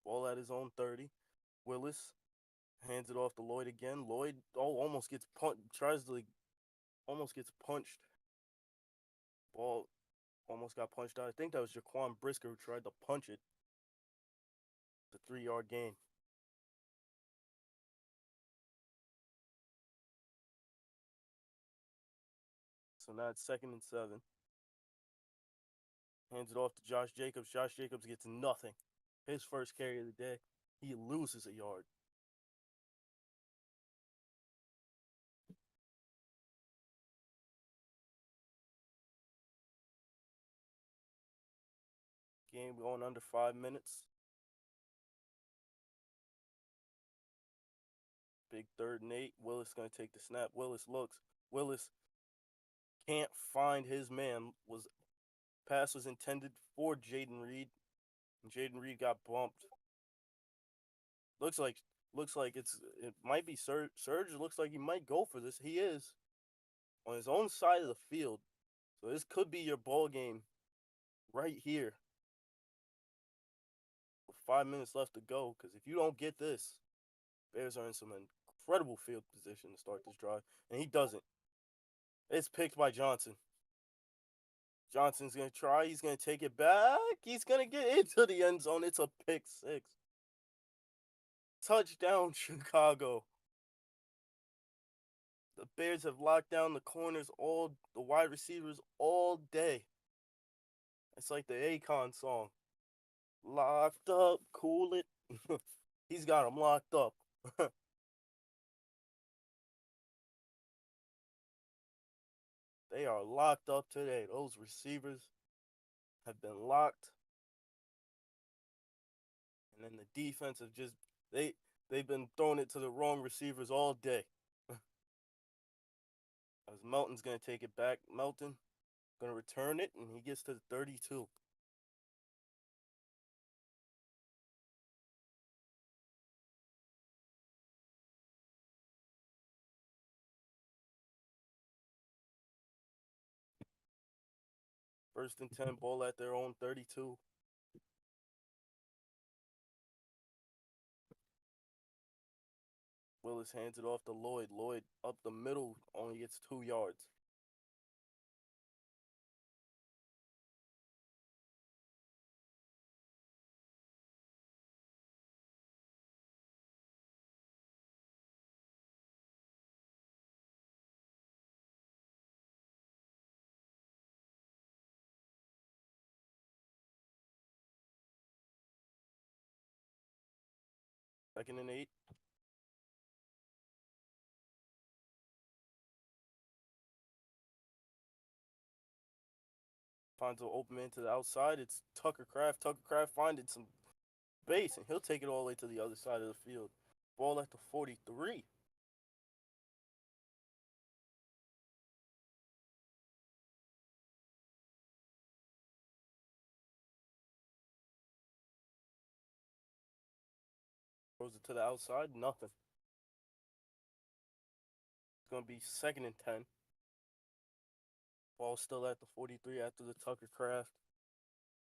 Ball at his own 30. Willis hands it off to Lloyd again. Lloyd almost gets almost gets punched. Ball almost got punched out. I think that was Jaquan Brisker who tried to punch it. The 3-yard gain. So now it's 2nd and 7. Hands it off to Josh Jacobs. Josh Jacobs gets nothing. His first carry of the day. He loses a yard. Game going under 5 minutes. Big 3rd and 8. Willis going to take the snap. Willis looks. Willis can't find his man. Pass was intended for Jaden Reed. And Jaden Reed got bumped. Looks like it might be Surge. Surge looks like he might go for this. He is on his own side of the field. So this could be your ball game right here. With 5 minutes left to go, because if you don't get this, Bears are in some incredible field position to start this drive, and he doesn't. It's picked by Johnson. Johnson's going to try. He's going to take it back. He's going to get into the end zone. It's a pick 6. Touchdown, Chicago. The Bears have locked down the corners, the wide receivers all day. It's like the Akon song. Locked up, cool it. He's got them locked up. They are locked up today. Those receivers have been locked. And then the defense have just they've been throwing it to the wrong receivers all day. As Melton's gonna take it back. Melton gonna return it, and he gets to the 32. First and 10, ball at their own 32. Willis hands it off to Lloyd. Lloyd up the middle, only gets 2 yards. Second and 8. Finds an open man to the outside. It's Tucker Craft. Tucker Craft finding some base, and he'll take it all the way to the other side of the field. Ball at the 43. Throws it to the outside. Nothing. It's going to be second and 10. Ball still at the 43 after the Tucker Craft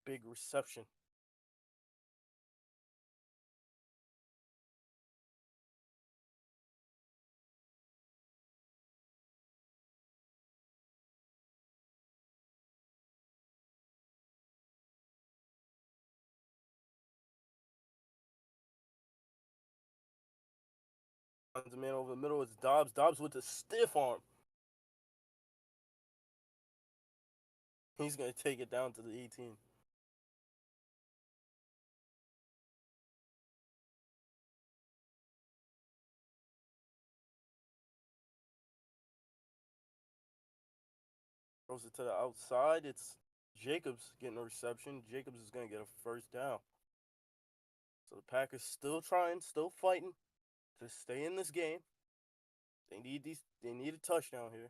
big reception. Finds a man over the middle. It's Dobbs. Dobbs with a stiff arm. He's going to take it down to the 18. Throws it to the outside. It's Jacobs getting a reception. Jacobs is going to get a first down. So the Packers still trying, still fighting to stay in this game. They need a touchdown here.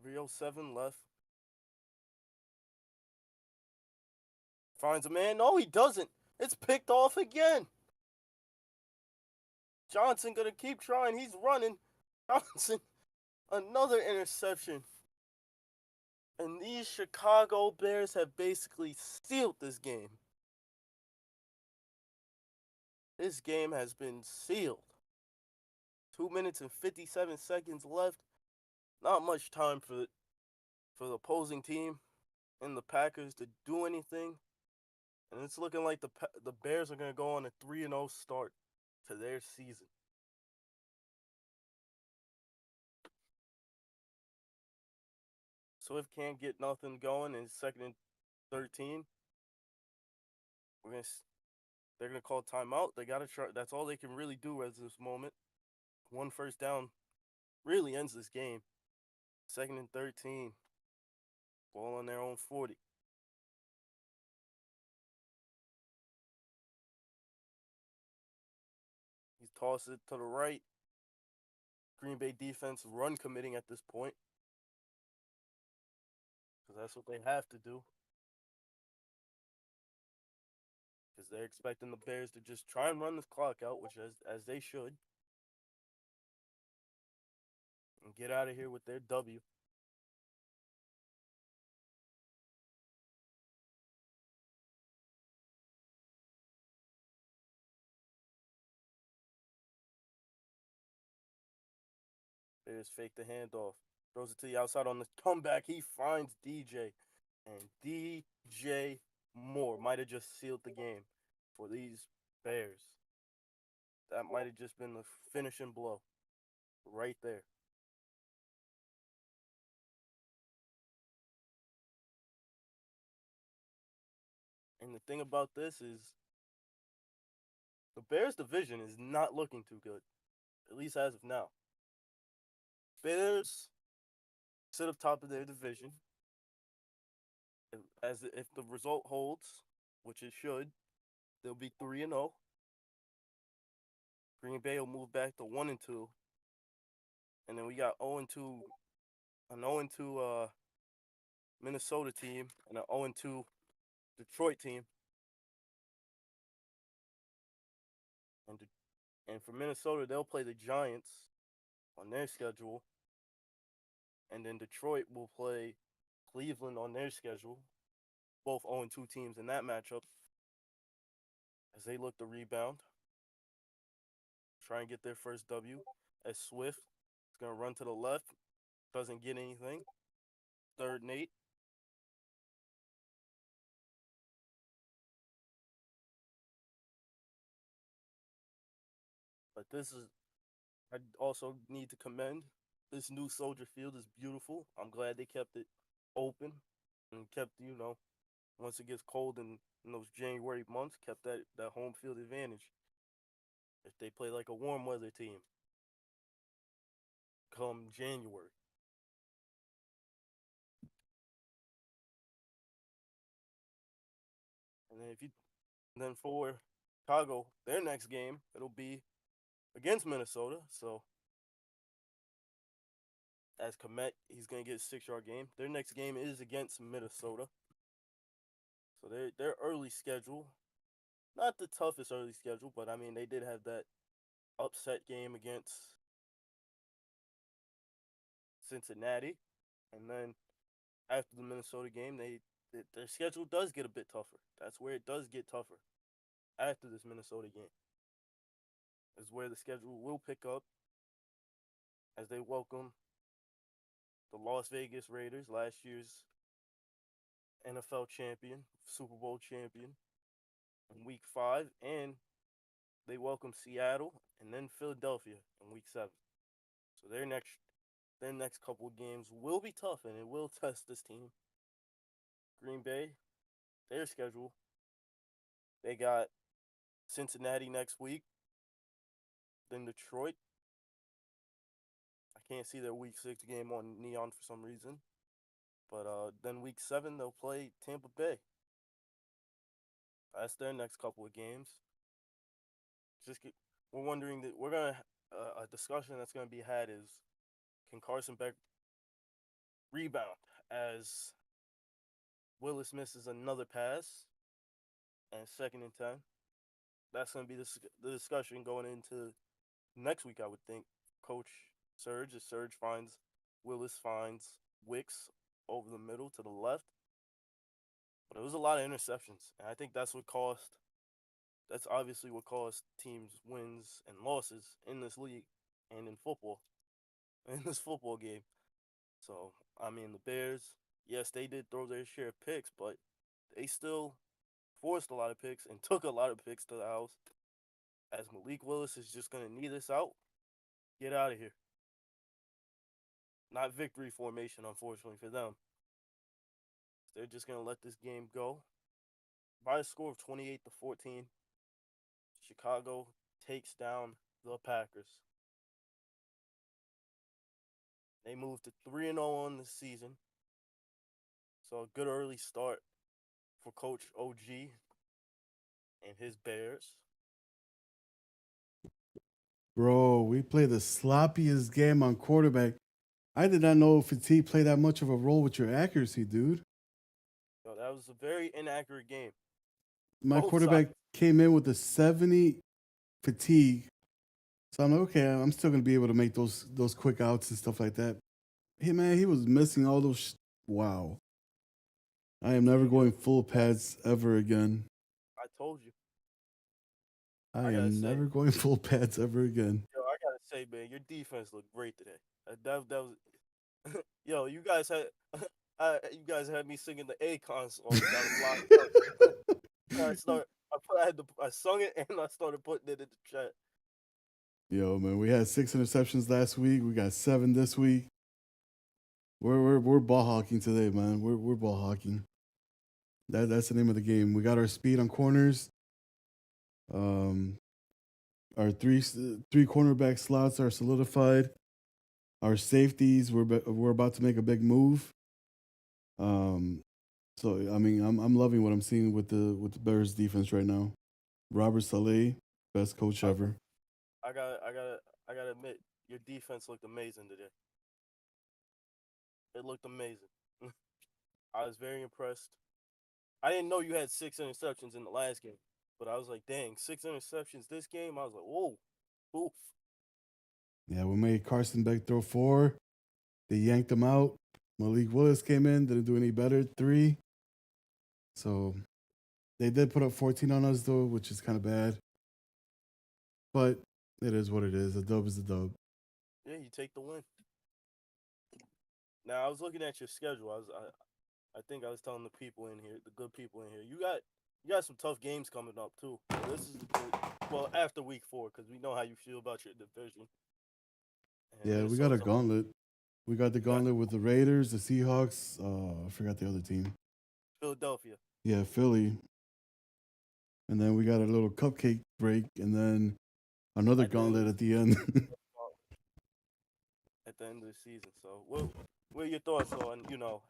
.307 left. Finds a man. No, he doesn't. It's picked off again. Johnson gonna keep trying. He's running. Johnson, another interception. And these Chicago Bears have basically sealed this game. This game has been sealed. 2 minutes and 57 seconds left. Not much time for the opposing team and the Packers to do anything. And it's looking like the Bears are going to go on a 3-0 start to their season. Swift can't get nothing going in second and 13. They're gonna call timeout. They gotta try. That's all they can really do at this moment. One first down really ends this game. Second and 13. Ball on their own 40. He tosses it to the right. Green Bay defense run committing at this point, because that's what they have to do. Because they're expecting the Bears to just try and run this clock out, which as they should, and get out of here with their W. Bears fake the handoff. Throws it to the outside on the comeback. He finds DJ. And DJ Moore might have just sealed the game for these Bears. That might have just been the finishing blow right there. And the thing about this is the Bears division is not looking too good, at least as of now. Bears sit up top of their division. If the result holds, which it should, they'll be 3-0. Green Bay will move back to 1-2. And then we got 0-2, an 0-2 Minnesota team and an 0-2 Detroit team. And for Minnesota, they'll play the Giants on their schedule. And then Detroit will play Cleveland on their schedule. Both 0-2 teams in that matchup as they look to rebound, try and get their first W. As Swift is going to run to the left, doesn't get anything. 3rd and 8. But I also need to commend this new Soldier Field is beautiful. I'm glad they kept it open and kept, once it gets cold in those January months, kept that home field advantage. If they play like a warm weather team come January. And then for Chicago, their next game, it'll be against Minnesota. So as Komet, he's gonna get a 6-yard game. Their next game is against Minnesota. So their early schedule, not the toughest early schedule, but I mean they did have that upset game against Cincinnati, and then after the Minnesota game, their schedule does get a bit tougher. That's where it does get tougher. After this Minnesota game is where the schedule will pick up as they welcome the Las Vegas Raiders, last year's NFL champion, Super Bowl champion, in Week 5, and they welcome Seattle and then Philadelphia in Week 7. So their next couple of games will be tough, and it will test this team. Green Bay, their schedule, they got Cincinnati next week, then Detroit. I can't see their Week 6 game on Neon for some reason. But then Week 7, they'll play Tampa Bay. That's their next couple of games. We're wondering that we're gonna a discussion that's gonna be had is, can Carson Beck rebound as Willis misses another pass and 2nd and 10? That's gonna be the discussion going into next week, I would think. Coach Surge, as Surge finds Willis finds Wicks over the middle to the left. But it was a lot of interceptions, and I think that's obviously what caused teams wins and losses in this league and in this football game. So, I mean, the Bears, yes, they did throw their share of picks, but they still forced a lot of picks and took a lot of picks to the house. As Malik Willis is just going to knee this out, get out of here. Not victory formation, unfortunately, for them. They're just going to let this game go. By a score of 28-14, Chicago takes down the Packers. They moved to 3-0 on the season. So a good early start for Coach OG and his Bears. Bro, we played the sloppiest game on quarterback. I did not know fatigue played that much of a role with your accuracy, dude. So that was a very inaccurate game. My Both quarterback sides. came in with a 70 fatigue. So I'm like, okay, I'm still going to be able to make those quick outs and stuff like that. Hey, man, he was missing all those. Wow. I am never going full pads ever again. I told you. I am never going full pads ever again. Yo, I gotta say, man, your defense looked great today. That was, yo, you guys had me singing the Akon song. I sung it and I started putting it in the chat. Yo, man, we had 6 interceptions last week. We got 7 this week. We're ball hawking today, man. We're ball hawking. That's the name of the game. We got our speed on corners. Our three cornerback slots are solidified. Our safeties, we're about to make a big move. So I mean, I'm loving what I'm seeing with the Bears defense right now. Robert Saleh, best coach ever. I gotta admit, your defense looked amazing today. It looked amazing. I was very impressed. I didn't know you had 6 interceptions in the last game, but I was like, dang, 6 interceptions this game. I was like, whoa. Oof. Yeah, we made Carson Beck throw 4. They yanked him out. Malik Willis came in, didn't do any better, 3. So they did put up 14 on us, though, which is kind of bad. But it is what it is. A dub is a dub. Yeah, you take the win. Now I was looking at your schedule. I think I was telling the people in here, the good people in here, you got some tough games coming up too. So this is well after week 4 because we know how you feel about your division. And Yeah, we got a Minnesota's gauntlet. We got the got gauntlet with the Raiders, the Seahawks. I forgot the other team. Philadelphia. Yeah, Philly. And then we got a little cupcake break, and then another At the end gauntlet of at the end. at the end of the season. So what are your thoughts on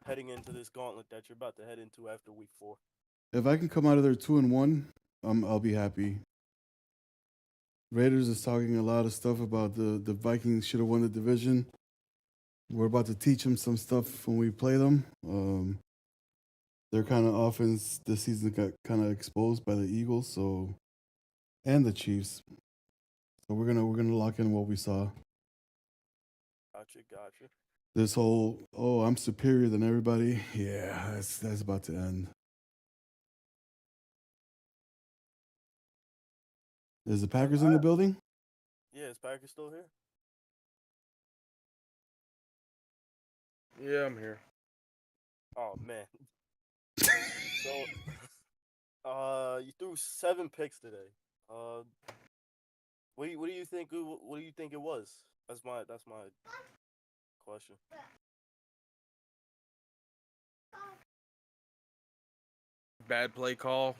heading into this gauntlet that you're about to head into after week 4? If I can come out of there 2-1, I'll be happy. Raiders is talking a lot of stuff about the Vikings should have won the division. We're about to teach them some stuff when we play them. Their kind of offense this season got kind of exposed by the Eagles, and the Chiefs. So we're gonna lock in what we saw. Gotcha. This whole I'm superior than everybody. Yeah, that's about to end. Is the Packers in the building? Yeah, is Packers still here? Yeah, I'm here. Oh man. So you threw 7 picks today. What do you think? What do you think it was? That's my question. Bad play call,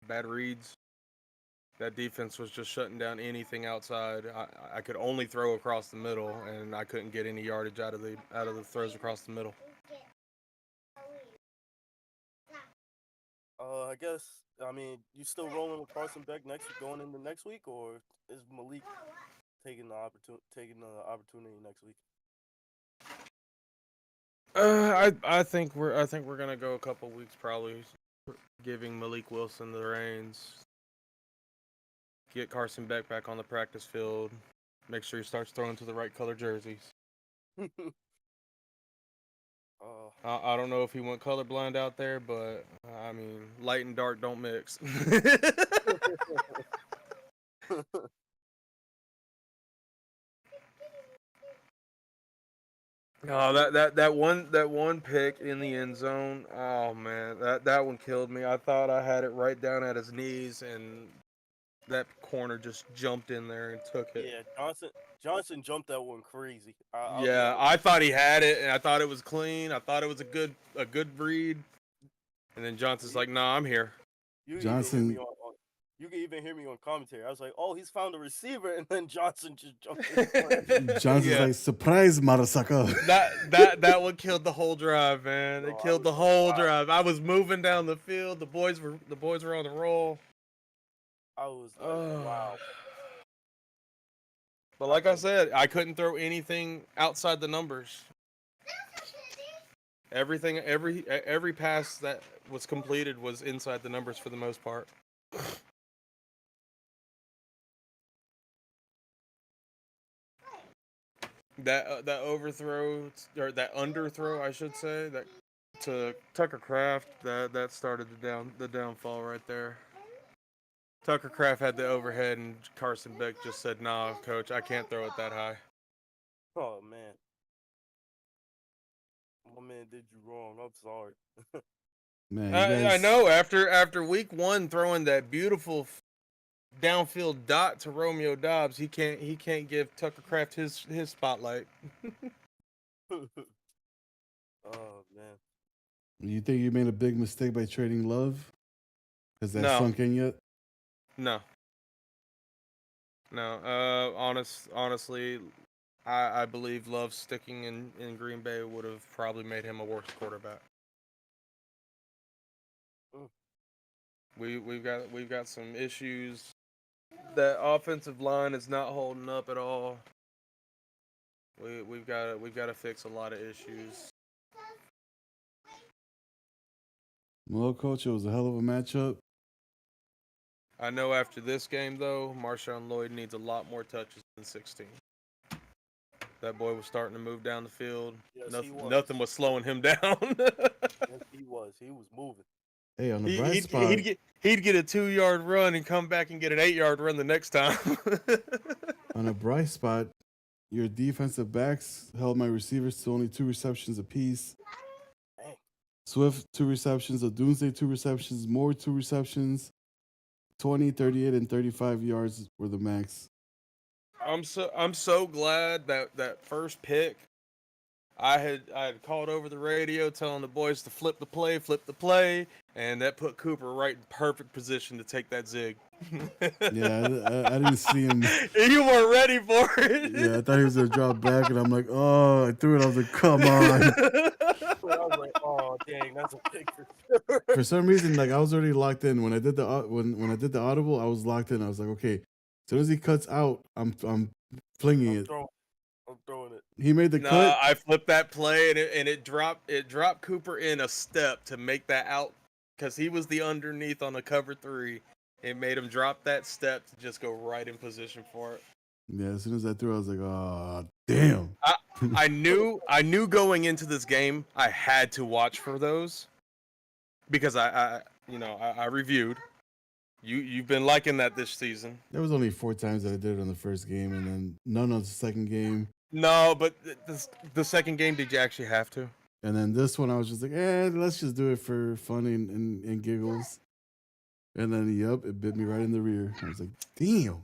bad reads. That defense was just shutting down anything outside. I could only throw across the middle, and I couldn't get any yardage out of the throws across the middle. I guess you still rolling with Carson Beck going into next week, or is Malik taking the opportunity next week? I think we're gonna go a couple weeks probably, giving Malik Wilson the reins. Get Carson Beck back on the practice field. Make sure he starts throwing to the right color jerseys. I don't know if he went colorblind out there, but I mean, light and dark don't mix. Oh, that one pick in the end zone. Oh man, that one killed me. I thought I had it right down at his knees, and that corner just jumped in there and took it. Yeah, Johnson jumped that one crazy. I'll be Yeah, honest. I thought he had it, and I thought it was clean. I thought it was a good read, and then Johnson's like, "Nah, I'm here." Johnson. You can even hear me on commentary. I was like, "Oh, he's found a receiver," and then Johnson just jumped in. Johnson's like, "Surprise, motherfucker!" That one killed the whole drive, man. It killed the whole drive. I was moving down the field. The boys were on the roll. I was like, wow. But like I said, I couldn't throw anything outside the numbers. Everything, every pass that was completed was inside the numbers for the most part. That overthrow, or that underthrow, I should say, that to Tucker Kraft, that started the downfall right there. Tucker Kraft had the overhead, and Carson Beck just said, "Nah, coach, I can't throw it that high." Oh man, my man did you wrong. I'm sorry. Man, I know. After week 1, throwing that beautiful downfield dot to Romeo Doubs, he can't give Tucker Kraft his spotlight. Oh man. You think you made a big mistake by trading Love? Has that No. sunk in yet? No. Honestly, I believe Love sticking in Green Bay would have probably made him a worse quarterback. We've got some issues. That offensive line is not holding up at all. We've got to fix a lot of issues. Well, coach, it was a hell of a matchup. I know after this game though, Marshawn Lloyd needs a lot more touches than 16. That boy was starting to move down the field. Yes, he Nothing, was. nothing was slowing him down. Yes, he was. He was moving. Hey, on the he, bright he'd, spot, he'd get a 2-yard run and come back and get an 8-yard run the next time. on a bright spot, your defensive backs held my receivers to only 2 receptions apiece. Dang. Swift 2 receptions, Odunze 2 receptions, Moore 2 receptions, 20, 38, and 35 yards were the max. I'm so glad that first pick I had called over the radio telling the boys to flip the play, and that put Cooper right in perfect position to take that zig. Yeah, I didn't see him. You weren't ready for it. Yeah, I thought he was gonna drop back, and I'm like, oh, I threw it. I was like, come on. I was like, oh dang, that's a pick for sure. For some reason, like I was already locked in when I did the when I did the audible. I was locked in. I was like, okay, as soon as he cuts out, I'm flinging it. I'm throwing it. He made the cut. I flipped that play and it dropped Cooper in a step to make that out because he was the underneath on the cover 3. It made him drop that step to just go right in position for it. Yeah, as soon as I threw, I was like, oh damn. I knew going into this game I had to watch for those because I reviewed. You've been liking that this season. There was only 4 times that I did it on the first game, and then none on the second game. No, but the second game, did you actually have to? And then this one, I was just like, let's just do it for fun and giggles. And then, it bit me right in the rear. I was like, damn.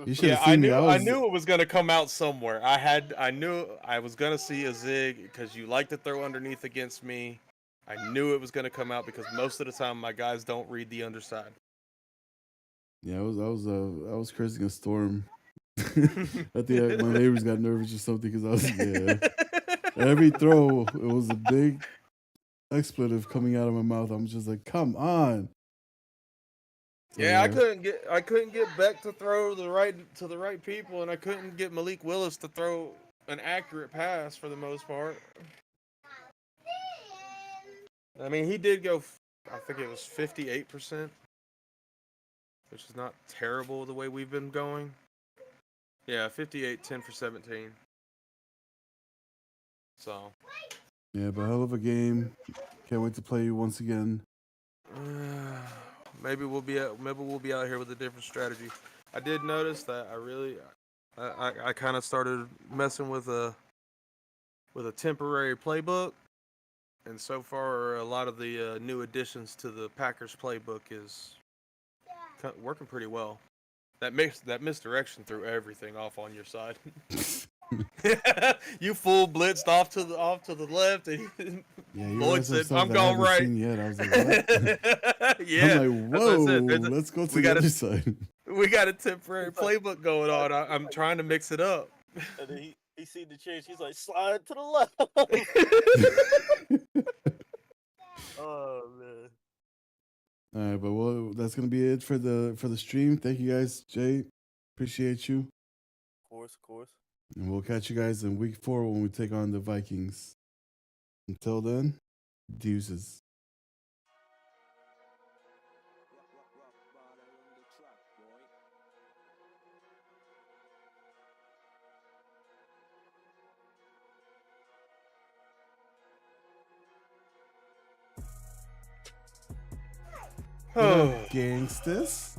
You should have seen me. I knew it was gonna come out somewhere. I knew I was gonna see a zig because you like to throw underneath against me. I knew it was gonna come out because most of the time my guys don't read the underside. Yeah, I was cursing a storm. I think my neighbors got nervous or something because I was every throw it was a big expletive coming out of my mouth. I'm just like, come on. So, I couldn't get Beck to throw to the right people, and I couldn't get Malik Willis to throw an accurate pass for the most part. I mean, he did go. I think it was 58%, which is not terrible the way we've been going. Yeah, 58, 10 for 17. So. Yeah, but hell of a game. Can't wait to play you once again. Maybe we'll be out here with a different strategy. I did notice that I kind of started messing with a temporary playbook, and so far a lot of the new additions to the Packers playbook is working pretty well. That misdirection threw everything off on your side. You full blitzed off to the left, and Lloyd said, "I'm going right." Yet. I was like, what? Yeah, I'm like, whoa, let's go to the other side. We got a temporary playbook going on. I'm trying to mix it up. And then he seen the change. He's like, slide to the left. Oh man. All right, but that's gonna be it for the stream. Thank you guys, Jay. Appreciate you. Of course. And we'll catch you guys in week 4 when we take on the Vikings. Until then, deuces. What up, gangsters?